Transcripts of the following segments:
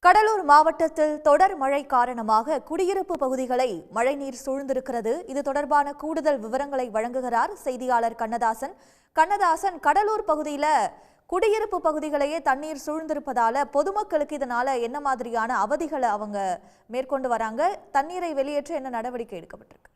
கடலூர் மாவட்டத்தில் தொடர் மழை காரணமாக குடியிருப்பு பகுதிகளை மழைநீர் சூழ்ந்திருக்கிறது. இது தொடர்பான கூடுதல் விவரங்களை வழங்குகிறார் செய்தியாளர் கண்ணதாசன். கண்ணதாசன், கடலூர் பகுதியில் குடியிருப்பு பகுதிகளையே தண்ணீர் சூழ்ந்திருப்பதால பொதுமக்களுக்கு இதனால என்ன மாதிரியான அவதிகளை அவங்க மேற்கொண்டு வராங்க? தண்ணீரை வெளியேற்ற என்ன நடவடிக்கை எடுக்கப்பட்டிருக்கு?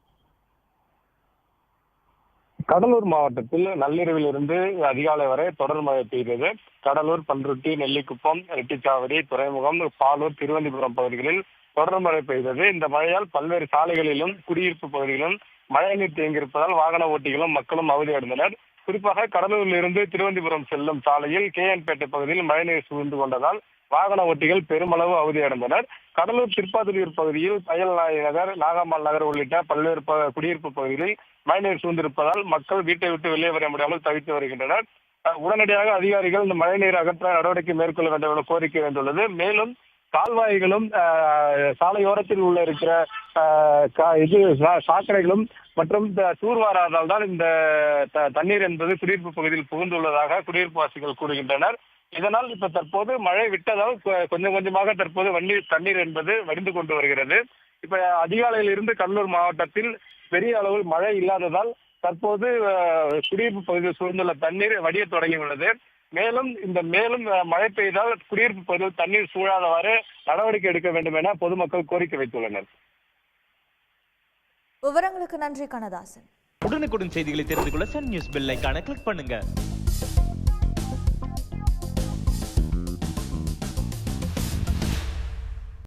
கடலூர் மாவட்டத்தில் நள்ளிரவில் இருந்து அதிகாலை வரை தொடர் மழை பெய்தது. கடலூர், பன்ருட்டி, நெல்லிக்குப்பம், ரெட்டிச்சாவடி, துறைமுகம், பாலூர், திருவந்திபுரம் பகுதிகளில் தொடர் மழை பெய்தது. இந்த மழையால் பல்வேறு சாலைகளிலும் குடியிருப்பு பகுதிகளிலும் மழைநீர் தேங்கியிருப்பதால் வாகன ஓட்டிகளும் மக்களும் அவதியடைந்தனர். குறிப்பாக கடலூரில் இருந்து திருவந்திபுரம் செல்லும் சாலையில் கேஎன்பேட்டை பகுதியில் மழைநீர் சூழ்ந்து கொண்டதால் வாகன ஓட்டிகள் பெருமளவு அவதியடைந்தனர். கடலூர் திருப்பாதுரியூர் பகுதியில் தையல்நாய் நகர், நாகம்மாள் நகர் உள்ளிட்ட பல்வேறு குடியிருப்பு பகுதிகளில் மழைநீர் சூழ்ந்திருப்பதால் மக்கள் வீட்டை விட்டு வெளியே வர முடியாமல் தவித்து வருகின்றனர். உடனடியாக அதிகாரிகள் இந்த மழைநீர் அகற்ற நடவடிக்கை மேற்கொள்ள வேண்டும் என கோரிக்கை வந்துள்ளது. மேலும் கால்வாய்களும் சாலையோரத்தில் உள்ள இருக்கிற சாக்கடைகளும் மற்றும் தூர்வாராதால் தான் இந்த தண்ணீர் என்பது குடியிருப்பு பகுதியில் புகுந்துள்ளதாக குடியிருப்பு வாசிகள் கூறுகின்றனர். இதனால் இப்ப தற்போது மழை விட்டதால் கொஞ்சம் கொஞ்சமாக தற்போது தண்ணீர் என்பது வடிந்து கொண்டு வருகிறது. இப்ப அதிகாலையில் இருந்து கடலூர் மாவட்டத்தில் பெரிய அளவில் மழை இல்லாததால் தற்போது குடியிருப்பு பகுதியில் சூழ்ந்துள்ள தண்ணீர் வடிய தொடங்கியுள்ளது. மேலும் மழை பெய்தால் குடியிருப்பு பகுதியில் தண்ணீர் சூழாதவாறு நடவடிக்கை எடுக்க வேண்டும் என பொதுமக்கள் கோரிக்கை வைத்துள்ளனர். விவரங்களுக்கு நன்றி கண்ணதாசன். உடனுக்குடன் செய்திகளை தெரிந்து கொள்ள சன் நியூஸ் பெல் ஐகானை கிளிக் பண்ணுங்க.